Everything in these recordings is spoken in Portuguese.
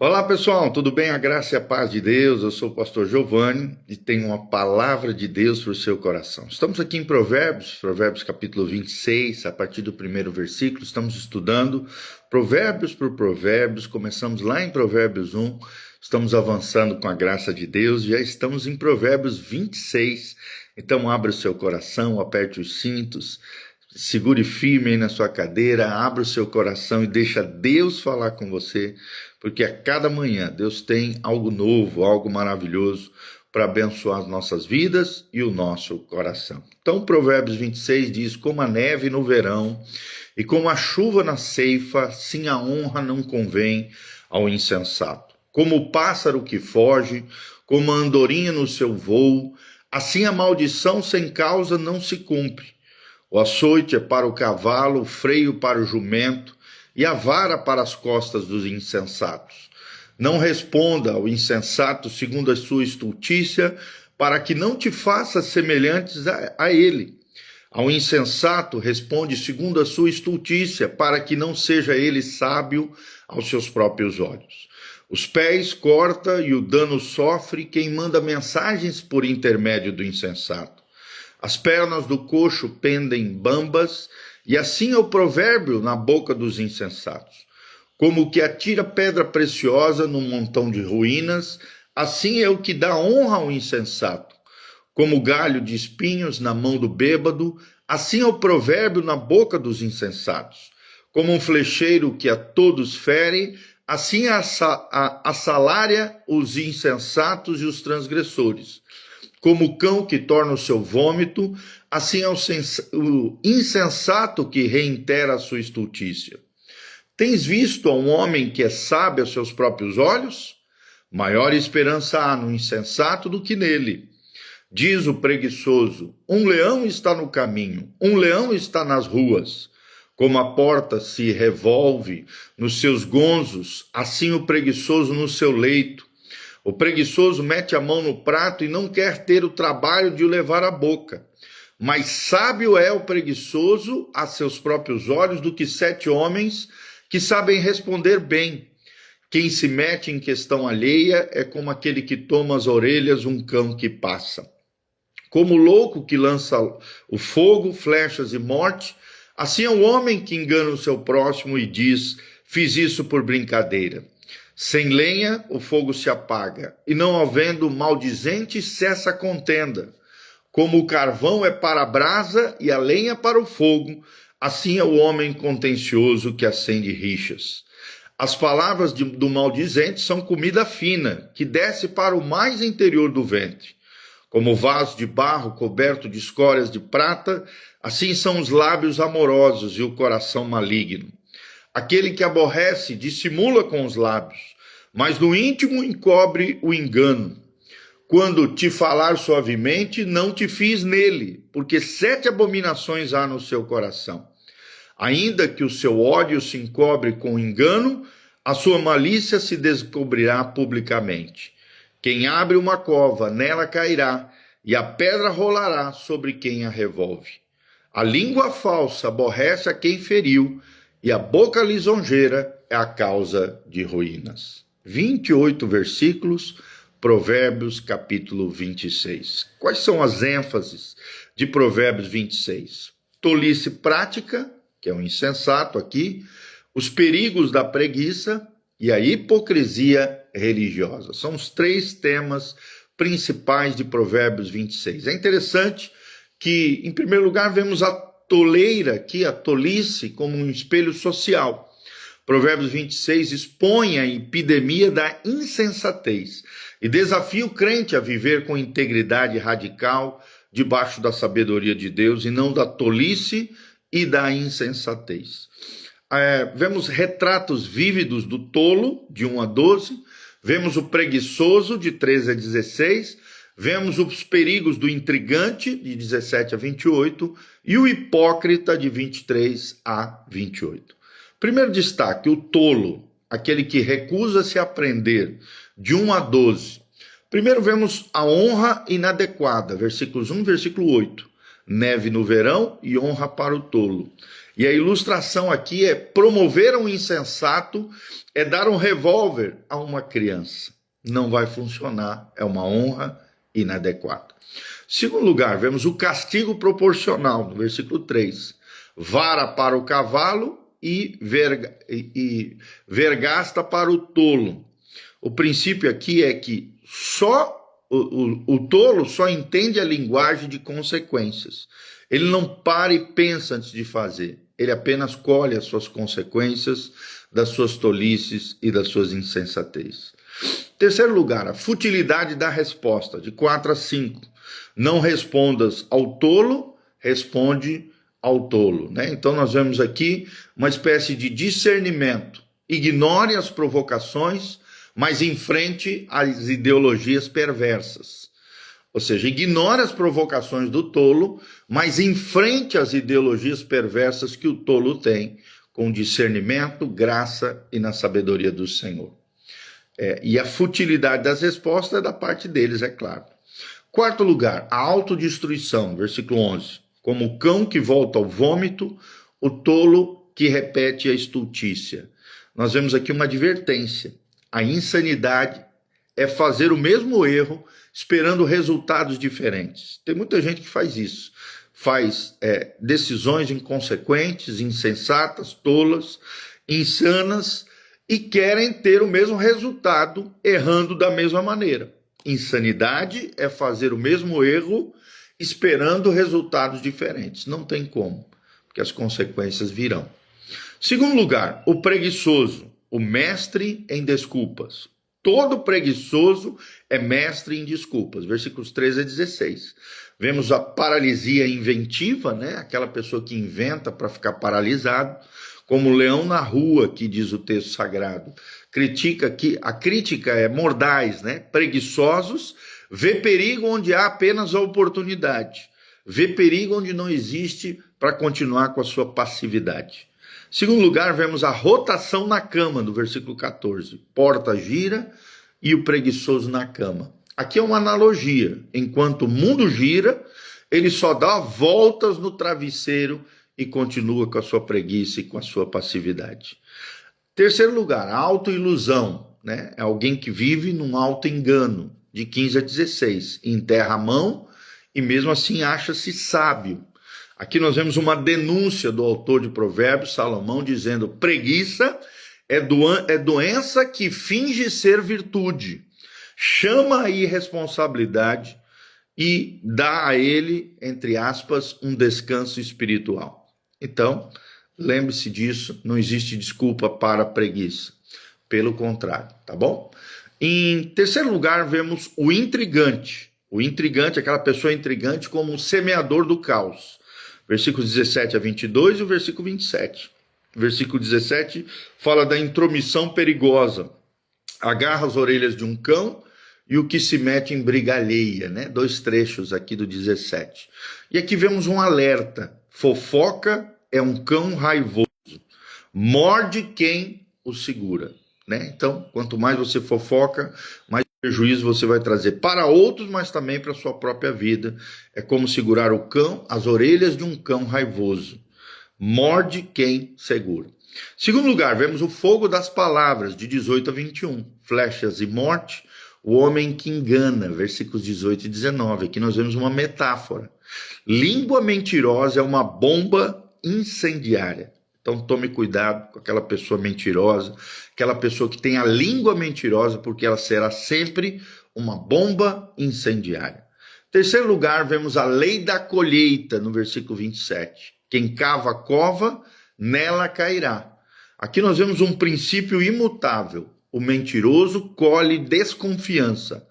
Olá pessoal, tudo bem? A graça e a paz de Deus. Eu sou o pastor Giovanni e tenho uma palavra de Deus para o seu coração. Estamos aqui em Provérbios capítulo 26, a partir do primeiro versículo. Estamos estudando Provérbios por Provérbios. Começamos lá em Provérbios 1, estamos avançando com a graça de Deus. Já estamos em Provérbios 26. Então abra o seu coração, aperte os cintos, segure firme aí na sua cadeira, abra o seu coração e deixa Deus falar com você, porque a cada manhã Deus tem algo novo, algo maravilhoso para abençoar as nossas vidas e o nosso coração. Então, Provérbios 26 diz: como a neve no verão e como a chuva na ceifa, assim a honra não convém ao insensato. Como o pássaro que foge, como a andorinha no seu voo, assim a maldição sem causa não se cumpre. O açoite é para o cavalo, o freio para o jumento e a vara para as costas dos insensatos. Não responda ao insensato segundo a sua estultícia, para que não te faça semelhantes a ele. Ao insensato responde segundo a sua estultícia, para que não seja ele sábio aos seus próprios olhos. Os pés corta e o dano sofre quem manda mensagens por intermédio do insensato. As pernas do coxo pendem bambas, e assim é o provérbio na boca dos insensatos. Como o que atira pedra preciosa num montão de ruínas, assim é o que dá honra ao insensato. Como o galho de espinhos na mão do bêbado, assim é o provérbio na boca dos insensatos. Como um flecheiro que a todos fere, assim assalária os insensatos e os transgressores. Como o cão que torna o seu vômito, assim é o insensato que reitera a sua estultícia. Tens visto a um homem que é sábio aos seus próprios olhos? Maior esperança há no insensato do que nele. Diz o preguiçoso: um leão está no caminho, um leão está nas ruas. Como a porta se revolve nos seus gonzos, assim o preguiçoso no seu leito. O preguiçoso mete a mão no prato e não quer ter o trabalho de o levar à boca. Mais sábio é o preguiçoso a seus próprios olhos do que 7 homens que sabem responder bem. Quem se mete em questão alheia é como aquele que toma as orelhas um cão que passa. Como o louco que lança o fogo, flechas e morte, assim é o homem que engana o seu próximo e diz: fiz isso por brincadeira. Sem lenha, o fogo se apaga, e não havendo maldizente, cessa a contenda. Como o carvão é para a brasa e a lenha para o fogo, assim é o homem contencioso que acende rixas. As palavras do maldizente são comida fina, que desce para o mais interior do ventre. Como vaso de barro coberto de escórias de prata, assim são os lábios amorosos e o coração maligno. Aquele que aborrece dissimula com os lábios, mas no íntimo encobre o engano. Quando te falar suavemente, não te fies nele, porque 7 abominações há no seu coração. Ainda que o seu ódio se encobre com engano, a sua malícia se descobrirá publicamente. Quem abre uma cova, nela cairá, e a pedra rolará sobre quem a revolve. A língua falsa aborrece a quem feriu, e a boca lisonjeira é a causa de ruínas. 28 versículos, Provérbios capítulo 26. Quais são as ênfases de Provérbios 26? Tolice prática, que é o insensato aqui, os perigos da preguiça e a hipocrisia religiosa. São os 3 temas principais de Provérbios 26. É interessante que, em primeiro lugar, vemos a toleira aqui, a tolice, como um espelho social. Provérbios 26 expõe a epidemia da insensatez e desafia o crente a viver com integridade radical debaixo da sabedoria de Deus e não da tolice e da insensatez. Vemos retratos vívidos do tolo, de 1 a 12, vemos o preguiçoso, de 13 a 16, vemos os perigos do intrigante, de 17 a 28, e o hipócrita, de 23 a 28. Primeiro destaque, o tolo, aquele que recusa-se a aprender, de 1 a 12. Primeiro vemos a honra inadequada, versículos 1 e versículo 8. Neve no verão e honra para o tolo. E a ilustração aqui é promover um insensato, é dar um revólver a uma criança. Não vai funcionar, é uma honra inadequada. Segundo lugar, vemos o castigo proporcional, no versículo 3. Vara para o cavalo e vergasta para o tolo. O princípio aqui é que só o tolo só entende a linguagem de consequências. Ele não para e pensa antes de fazer. Ele apenas colhe as suas consequências das suas tolices e das suas insensatez. Terceiro lugar, a futilidade da resposta, de 4 a 5. Não respondas ao tolo, responde ao tolo, né? Então nós vemos aqui uma espécie de discernimento. Ignore as provocações, mas enfrente as ideologias perversas. Ou seja, ignore as provocações do tolo, mas enfrente as ideologias perversas que o tolo tem, com discernimento, graça e na sabedoria do Senhor. E a futilidade das respostas é da parte deles, é claro. Quarto lugar, a autodestruição, versículo 11. Como o cão que volta ao vômito, o tolo que repete a estultícia. Nós vemos aqui uma advertência. A insanidade é fazer o mesmo erro esperando resultados diferentes. Tem muita gente que faz isso. Faz decisões inconsequentes, insensatas, tolas, insanas e querem ter o mesmo resultado errando da mesma maneira. Insanidade é fazer o mesmo erro esperando resultados diferentes. Não tem como, porque as consequências virão. Segundo lugar, o preguiçoso, o mestre em desculpas. Todo preguiçoso é mestre em desculpas. Versículos 13 a 16. Vemos a paralisia inventiva, né? Aquela pessoa que inventa para ficar paralisado, como o leão na rua, que diz o texto sagrado. A crítica é mordaz, né? Preguiçosos, vê perigo onde há apenas a oportunidade. Vê perigo onde não existe para continuar com a sua passividade. Segundo lugar, vemos a rotação na cama, do versículo 14. Porta gira e o preguiçoso na cama. Aqui é uma analogia. Enquanto o mundo gira, ele só dá voltas no travesseiro e continua com a sua preguiça e com a sua passividade. Terceiro lugar, a autoilusão, né? É alguém que vive num autoengano, de 15 a 16. Enterra a mão e mesmo assim acha-se sábio. Aqui nós vemos uma denúncia do autor de Provérbios, Salomão, dizendo: preguiça é doença que finge ser virtude, chama a irresponsabilidade e dá a ele, entre aspas, um descanso espiritual. Então, lembre-se disso, não existe desculpa para a preguiça. Pelo contrário, tá bom? Em terceiro lugar, vemos o intrigante. O intrigante, aquela pessoa intrigante como um semeador do caos. Versículos 17 a 22 e o versículo 27. Versículo 17 fala da intromissão perigosa. Agarra as orelhas de um cão e o que se mete em briga alheia, né? 2 trechos aqui do 17. E aqui vemos um alerta. Fofoca é um cão raivoso. Morde quem o segura, né? Então, quanto mais você fofoca, mais prejuízo você vai trazer para outros, mas também para a sua própria vida. É como segurar o cão, as orelhas de um cão raivoso. Morde quem segura. Segundo lugar, vemos o fogo das palavras, de 18 a 21. Flechas e morte, o homem que engana, versículos 18 e 19. Aqui nós vemos uma metáfora. Língua mentirosa é uma bomba incendiária. Então tome cuidado com aquela pessoa mentirosa, aquela pessoa que tem a língua mentirosa, porque ela será sempre uma bomba incendiária. Terceiro lugar, vemos a lei da colheita, no versículo 27. Quem cava a cova, nela cairá. Aqui nós vemos um princípio imutável. O mentiroso colhe desconfiança,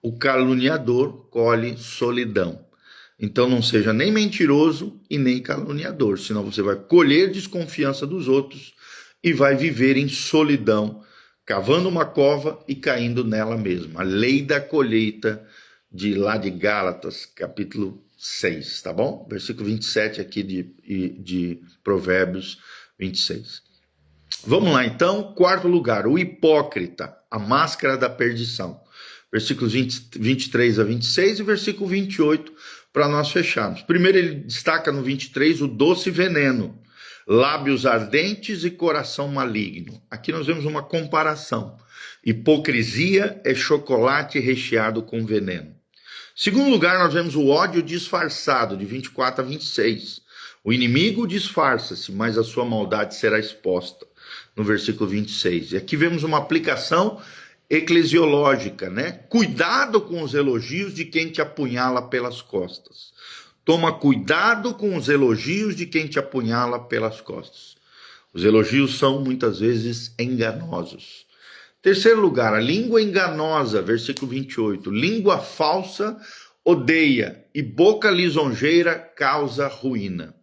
o caluniador colhe solidão. Então não seja nem mentiroso e nem caluniador, senão você vai colher desconfiança dos outros e vai viver em solidão, cavando uma cova e caindo nela mesma. A lei da colheita de Gálatas, capítulo 6, tá bom? Versículo 27 aqui de Provérbios 26. Vamos lá então, quarto lugar, o hipócrita, a máscara da perdição. Versículos 23 a 26 e versículo 28 para nós fecharmos. Primeiro ele destaca no 23 o doce veneno. lábios ardentes e coração maligno. Aqui nós vemos uma comparação. Hipocrisia é chocolate recheado com veneno. Segundo lugar, nós vemos o ódio disfarçado, de 24 a 26. O inimigo disfarça-se, mas a sua maldade será exposta, no versículo 26. E aqui vemos uma aplicação eclesiológica, né? Cuidado com os elogios de quem te apunhala pelas costas. Toma cuidado com os elogios de quem te apunhala pelas costas. Os elogios são muitas vezes enganosos. Terceiro lugar, a língua enganosa, versículo 28. Língua falsa odeia e boca lisonjeira causa ruína.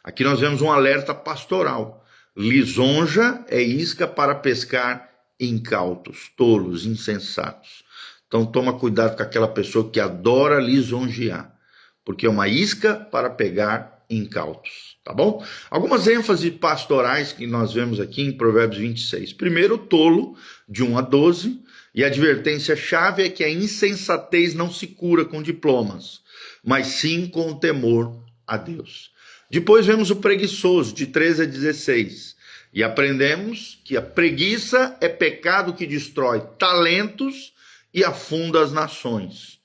Aqui nós vemos um alerta pastoral. Lisonja é isca para pescar incautos, tolos, insensatos. Então toma cuidado com aquela pessoa que adora lisonjear, porque é uma isca para pegar incautos, tá bom? Algumas ênfases pastorais que nós vemos aqui em Provérbios 26. Primeiro, o tolo, de 1 a 12, e a advertência-chave é que a insensatez não se cura com diplomas, mas sim com o temor a Deus. Depois vemos o preguiçoso, de 13 a 16, e aprendemos que a preguiça é pecado que destrói talentos e afunda as nações.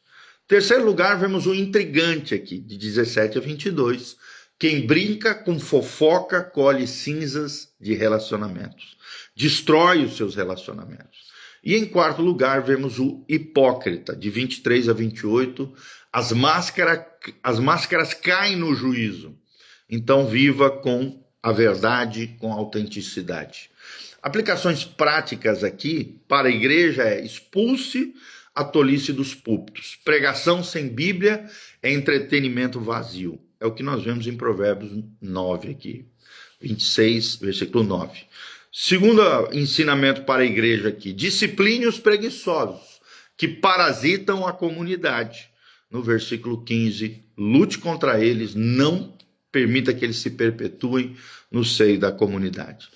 Terceiro lugar, vemos o intrigante aqui, de 17 a 22. Quem brinca com fofoca colhe cinzas de relacionamentos. Destrói os seus relacionamentos. E em quarto lugar, vemos o hipócrita, de 23 a 28. As máscaras caem no juízo. Então viva com a verdade, com a autenticidade. Aplicações práticas aqui para a igreja é: expulse a tolice dos púlpitos. Pregação sem Bíblia é entretenimento vazio. É o que nós vemos em Provérbios 9 aqui, 26, versículo 9. Segundo ensinamento para a igreja aqui: discipline os preguiçosos, que parasitam a comunidade. No versículo 15, lute contra eles, não permita que eles se perpetuem no seio da comunidade.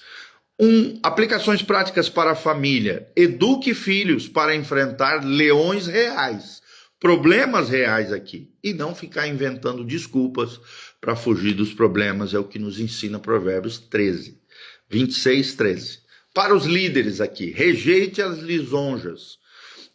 Aplicações práticas para a família: eduque filhos para enfrentar leões reais, problemas reais aqui, e não ficar inventando desculpas para fugir dos problemas. É o que nos ensina Provérbios 13, 26, 13. Para os líderes aqui: rejeite as lisonjas.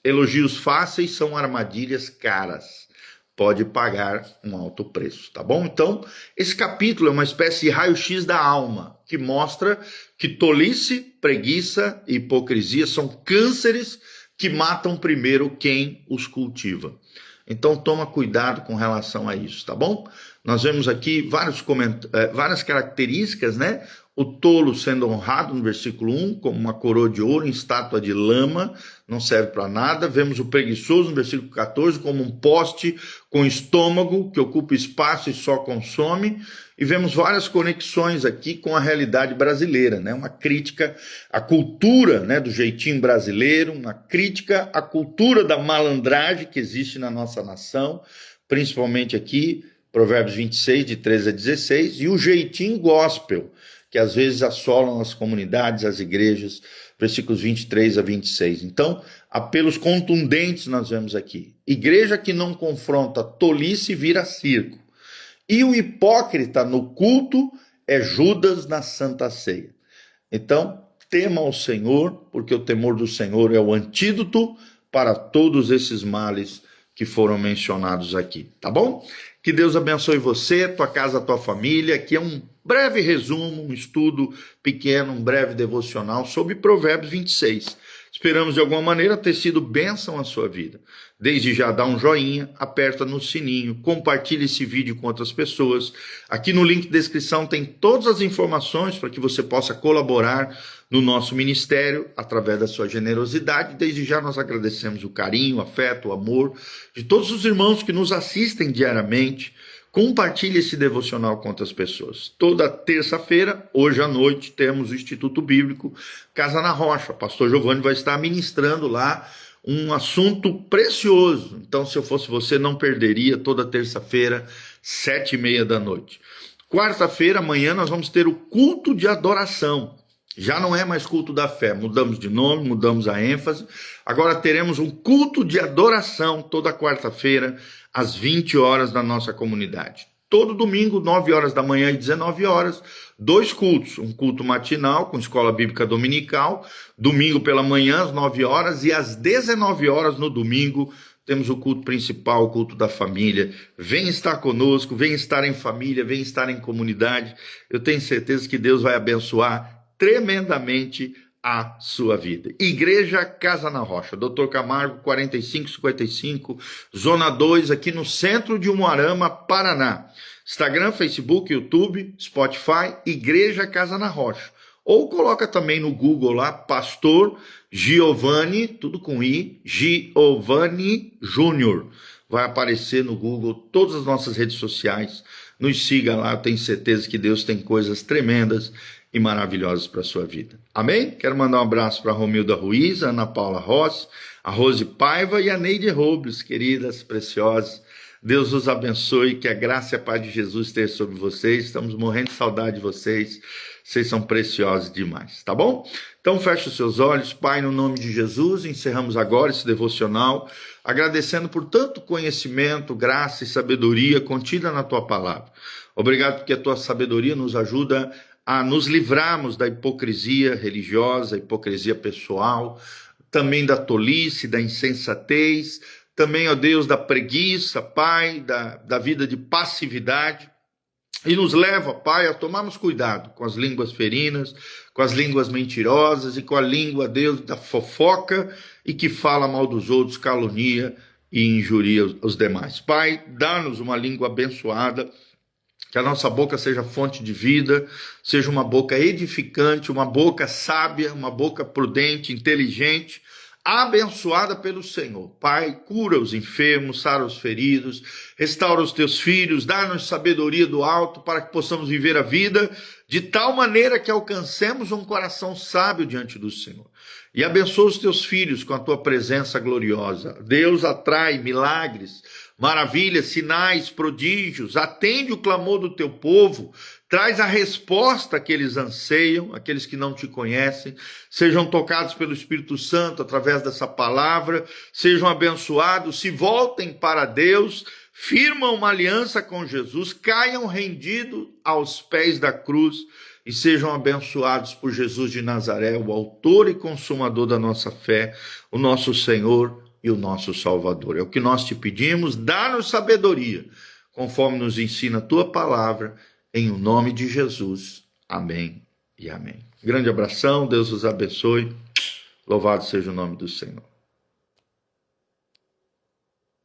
Elogios fáceis são armadilhas caras. Pode pagar um alto preço, tá bom? Então, esse capítulo é uma espécie de raio-x da alma, que mostra que tolice, preguiça e hipocrisia são cânceres que matam primeiro quem os cultiva. Então, toma cuidado com relação a isso, tá bom? Nós vemos aqui várias características, né? O tolo sendo honrado no versículo 1, como uma coroa de ouro em estátua de lama, não serve para nada. Vemos o preguiçoso no versículo 14, como um poste com estômago, que ocupa espaço e só consome. E vemos várias conexões aqui com a realidade brasileira, né? Uma crítica à cultura, né, do jeitinho brasileiro, uma crítica à cultura da malandragem que existe na nossa nação, principalmente aqui, Provérbios 26, de 13 a 16, e o jeitinho gospel, que às vezes assolam as comunidades, as igrejas, versículos 23 a 26. Então, apelos contundentes nós vemos aqui. Igreja que não confronta tolice vira circo. E o hipócrita no culto é Judas na Santa Ceia. Então, tema ao Senhor, porque o temor do Senhor é o antídoto para todos esses males que foram mencionados aqui, tá bom? Que Deus abençoe você, tua casa, tua família. Aqui é um breve resumo, um estudo pequeno, um breve devocional sobre Provérbios 26. Esperamos de alguma maneira ter sido bênção à sua vida. Desde já dá um joinha, aperta no sininho, compartilhe esse vídeo com outras pessoas. Aqui no link de descrição tem todas as informações para que você possa colaborar no nosso ministério através da sua generosidade. Desde já nós agradecemos o carinho, o afeto, o amor de todos os irmãos que nos assistem diariamente. Compartilhe esse devocional com outras pessoas. Toda terça-feira, hoje à noite, temos o Instituto Bíblico Casa na Rocha. O pastor Giovanni vai estar ministrando lá um assunto precioso. Então, se eu fosse você, não perderia. Toda terça-feira, 7h30 da noite. Quarta-feira, amanhã, nós vamos ter o culto de adoração. Já não é mais culto da fé, mudamos de nome, mudamos a ênfase. Agora teremos um culto de adoração toda quarta-feira, às 20 horas, na nossa comunidade. todo domingo, 9 horas da manhã e 19 horas, 2 cultos. Um culto matinal com escola bíblica dominical, domingo pela manhã às 9 horas e às 19 horas no domingo temos o culto principal, o culto da família. Vem estar conosco, vem estar em família, vem estar em comunidade. Eu tenho certeza que Deus vai abençoar tremendamente a sua vida. Igreja Casa na Rocha, Dr. Camargo 4555, Zona 2, aqui no centro de Umuarama, Paraná. Instagram, Facebook, YouTube, Spotify, Igreja Casa na Rocha. Ou coloca também no Google lá, Pastor Giovanni, tudo com I, Giovanni Júnior. Vai aparecer no Google todas as nossas redes sociais. Nos siga lá, eu tenho certeza que Deus tem coisas tremendas e maravilhosas para a sua vida. Amém? Quero mandar um abraço para a Romilda Ruiz, a Ana Paula Rossi, a Rose Paiva e a Neide Robles, queridas, preciosas. Deus os abençoe, que a graça e a paz de Jesus esteja sobre vocês. Estamos morrendo de saudade de vocês. Vocês são preciosos demais, tá bom? Então feche os seus olhos, Pai, no nome de Jesus. Encerramos agora esse devocional, agradecendo por tanto conhecimento, graça e sabedoria contida na Tua palavra. Obrigado porque a Tua sabedoria nos ajuda a nos livrarmos da hipocrisia religiosa, hipocrisia pessoal, também da tolice, da insensatez, também, ó Deus, da preguiça, Pai, da vida de passividade. E nos leva, Pai, a tomarmos cuidado com as línguas ferinas, com as línguas mentirosas e com a língua, Deus, da fofoca e que fala mal dos outros, calunia e injuria os demais. Pai, dá-nos uma língua abençoada, que a nossa boca seja fonte de vida, seja uma boca edificante, uma boca sábia, uma boca prudente, inteligente, abençoada pelo Senhor. Pai, cura os enfermos, sara os feridos, restaura os teus filhos, dá-nos sabedoria do alto para que possamos viver a vida de tal maneira que alcancemos um coração sábio diante do Senhor. E abençoa os teus filhos com a tua presença gloriosa. Deus atrai milagres, maravilhas, sinais, prodígios, atende o clamor do teu povo, traz a resposta que eles anseiam, aqueles que não te conhecem, sejam tocados pelo Espírito Santo através dessa palavra, sejam abençoados, se voltem para Deus, firmam uma aliança com Jesus, caiam rendidos aos pés da cruz e sejam abençoados por Jesus de Nazaré, o autor e consumador da nossa fé, o nosso Senhor e o nosso Salvador. É o que nós te pedimos, dá-nos sabedoria, conforme nos ensina a tua palavra, em o nome de Jesus. Amém e amém. Grande abração, Deus os abençoe. Louvado seja o nome do Senhor.